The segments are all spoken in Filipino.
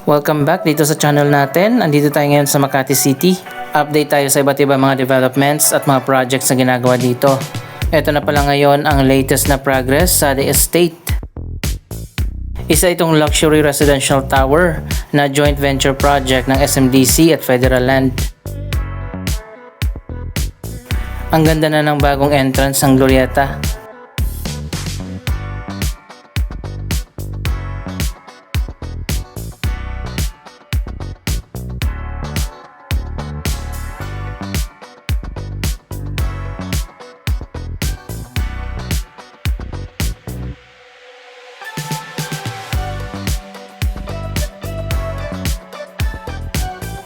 Welcome back dito sa channel natin. Andito tayo ngayon sa Makati City. Update tayo sa iba't ibang mga developments at mga projects na ginagawa dito. Ito na pala ngayon ang latest na progress sa The Estate. Isa itong luxury residential tower na joint venture project ng SMDC at Federal Land. Ang ganda na ng bagong entrance ng Glorieta.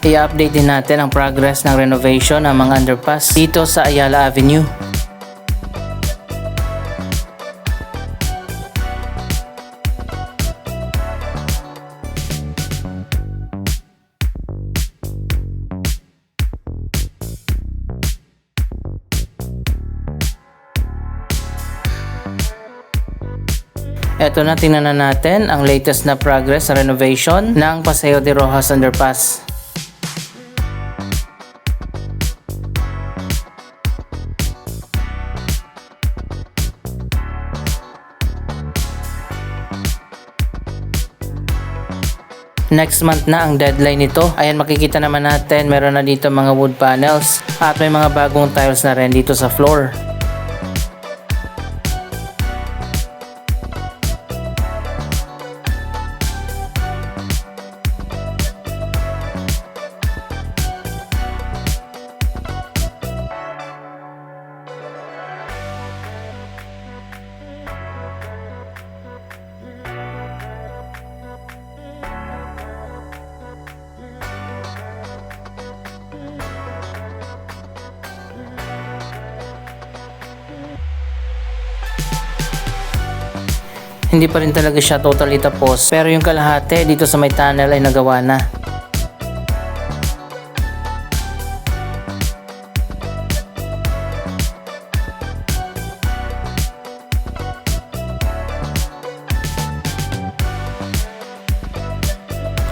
I-update din natin ang progress ng renovation ng mga underpass dito sa Ayala Avenue. Eto na, tingnan na natin ang latest na progress sa renovation ng Paseo de Rojas Underpass. Next month na ang deadline nito. Ayan, makikita naman natin meron na dito mga wood panels at may mga bagong tiles na rin dito sa floor. Hindi pa rin talaga siya totally tapos, pero yung kalahati dito sa may tunnel ay nagawa na.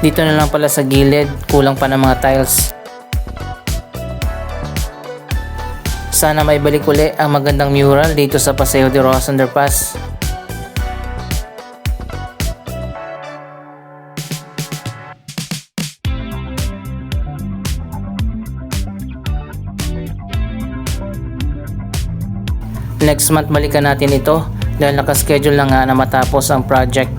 Dito na lang pala sa gilid, kulang pa ng mga tiles. Sana may balik uli ang magandang mural dito sa Paseo de Rojas Underpass. Next month balikan natin ito dahil nakaschedule na nga na matapos ang project.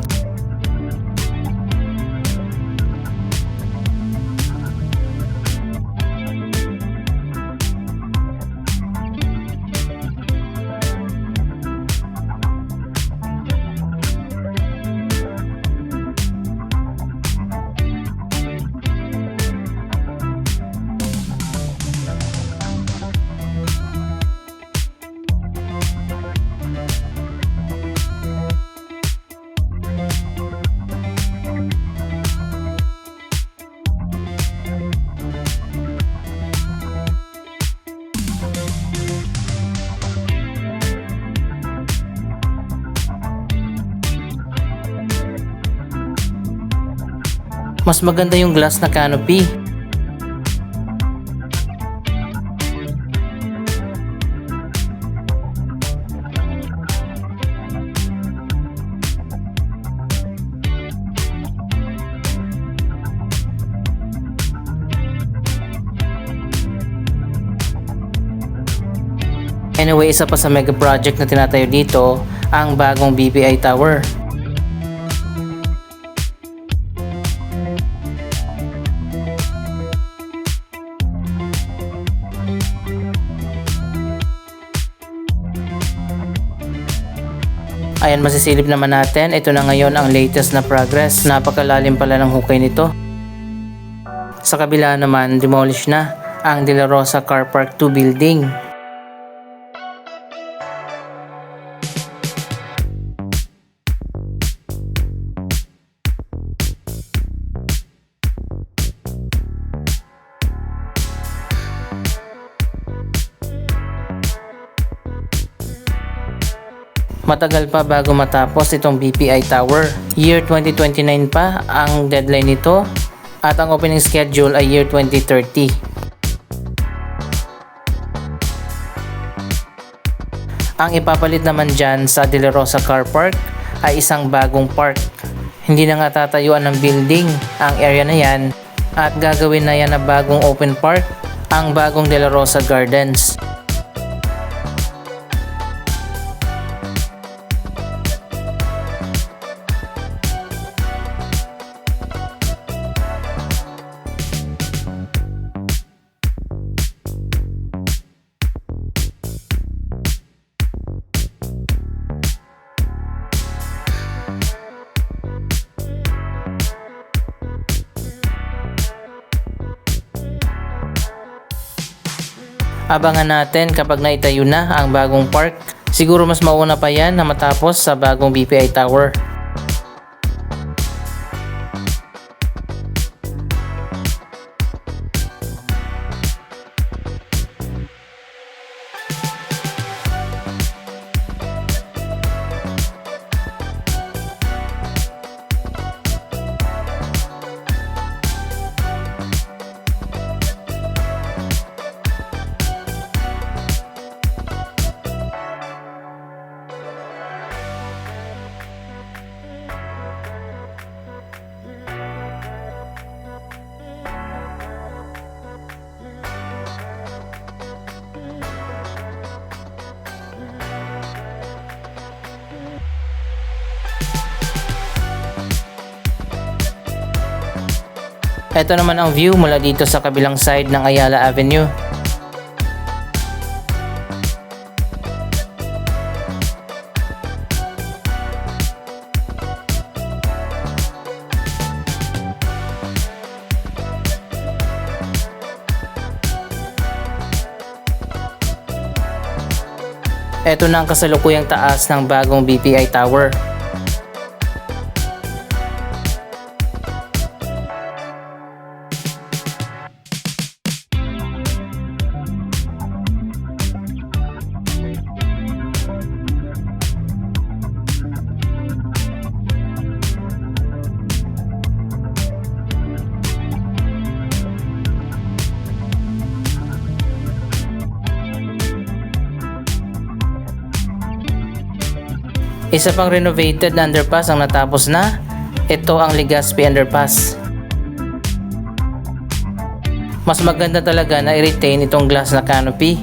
Mas maganda yung glass na canopy. Anyway, isa pa sa mega project na tinatayo dito, ang bagong BPI Tower. Ayan, masisilip naman natin. Ito na ngayon ang latest na progress. Napakalalim pala ng hukay nito. Sa kabila naman, demolish na ang De La Rosa Car Park 2 building. Matagal pa bago matapos itong BPI Tower. Year 2029 pa ang deadline nito at ang opening schedule ay year 2030. Ang ipapalit naman dyan sa De La Rosa Car Park ay isang bagong park. Hindi na nga tatayuan ng building ang area na yan at gagawin na yan na bagong open park, ang bagong De La Rosa Gardens. Abangan natin kapag naitayo na ang bagong park. Siguro mas mauna pa yan na matapos sa bagong BPI Tower. Ito naman ang view mula dito sa kabilang side ng Ayala Avenue. Ito na ang kasalukuyang taas ng bagong BPI Tower. Isa pang renovated na underpass ang natapos na. Ito ang Legazpi Underpass. Mas maganda talaga na i-retain itong glass na canopy.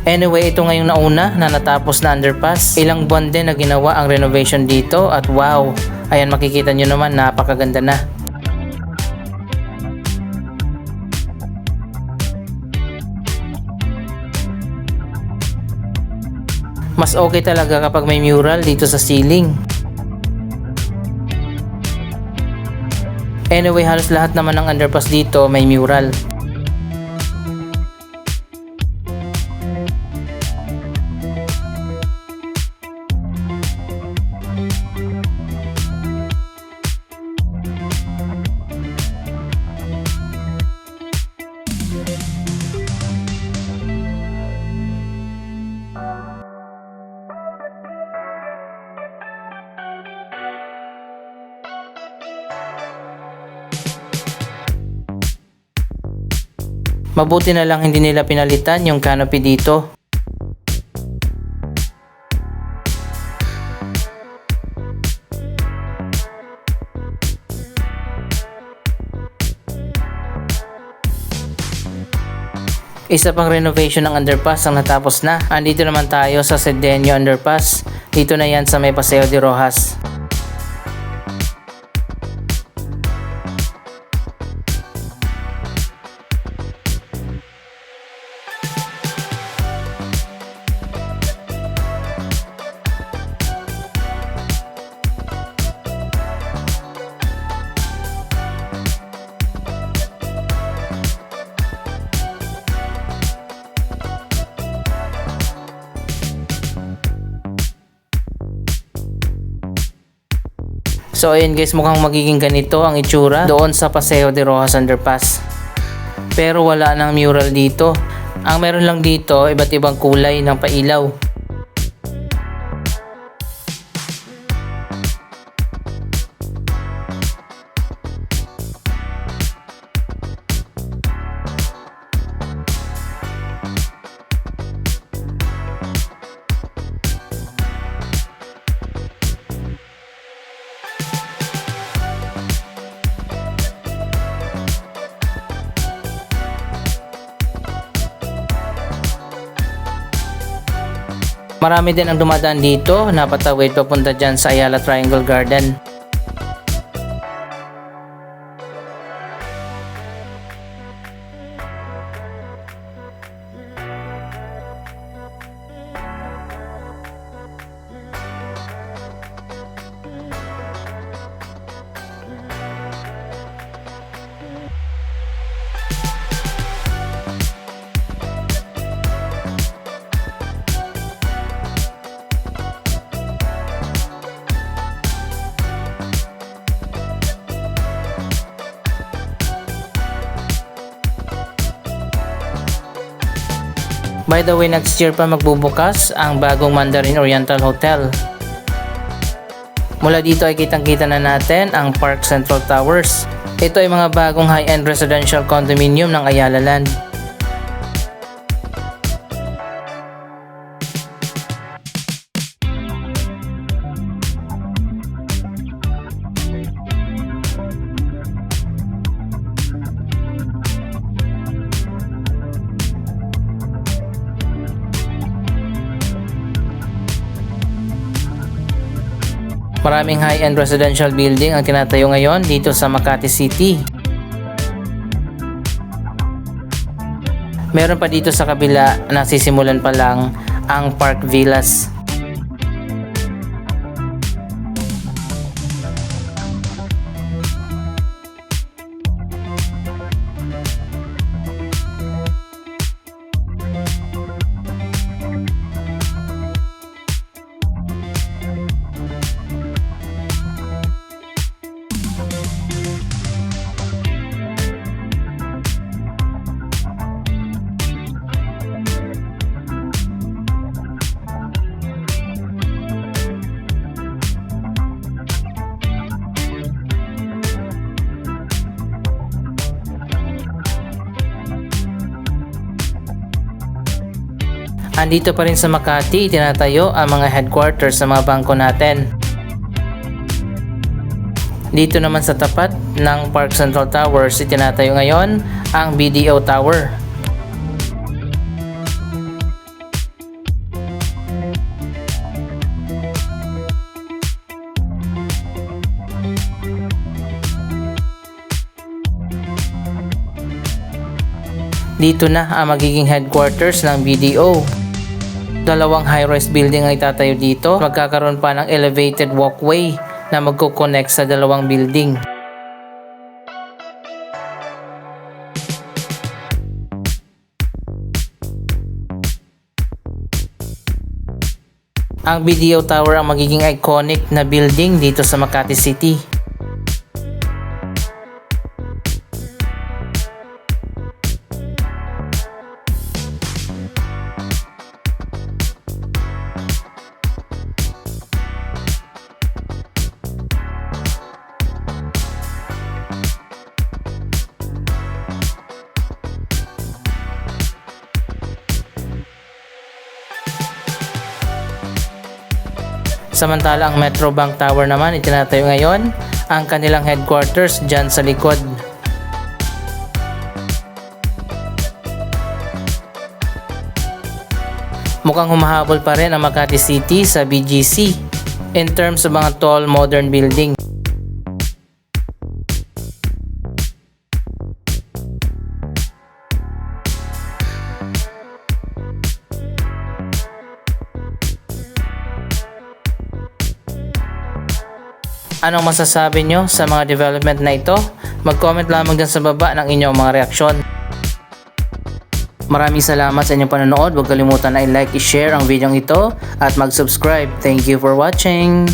Anyway, ito ngayong nauna na natapos na underpass. Ilang buwan din na ginawa ang renovation dito at wow, ayan makikita nyo naman napakaganda na. Mas okay talaga kapag may mural dito sa ceiling. Anyway, halos lahat naman ng underpass dito may mural. Mabuti na lang hindi nila pinalitan yung canopy dito. Isa pang renovation ng underpass ang natapos na. Andito naman tayo sa Sedeño Underpass. Dito na yan sa may Paseo de Rojas. So ayun guys, mukhang magiging ganito ang itsura doon sa Paseo de Rojas Underpass. Pero wala nang mural dito. Ang meron lang dito, iba't ibang kulay ng pailaw. Marami din ang dumadaan dito na patawid papunta dyan sa Ayala Triangle Garden. By the way, next year pa magbubukas ang bagong Mandarin Oriental Hotel. Mula dito ay kitang-kita na natin ang Park Central Towers. Ito ay mga bagong high-end residential condominium ng Ayala Land. Maraming high-end residential building ang tinatayo ngayon dito sa Makati City. Meron pa dito sa kabila na sisimulan pa lang ang Park Villas. Andito pa rin sa Makati, tinatayo ang mga headquarters sa mga bangko natin. Dito naman sa tapat ng Park Central Towers, itinatayo ngayon ang BDO Tower. Dito na ang magiging headquarters ng BDO. Dalawang high-rise building ang itatayo dito. Magkakaroon pa ng elevated walkway na magko-connect sa dalawang building. Ang BDO Tower ang magiging iconic na building dito sa Makati City. Samantala ang Metrobank Tower naman itinatayo ngayon ang kanilang headquarters dyan sa likod. Mukhang humahabol pa rin ang Makati City sa BGC in terms of mga tall modern building. Anong masasabi nyo sa mga development na ito? Mag-comment lamang dyan sa baba ng inyong mga reaksyon. Maraming salamat sa inyong panonood. Huwag kalimutan na i-like, i-share ang video ito at mag-subscribe. Thank you for watching!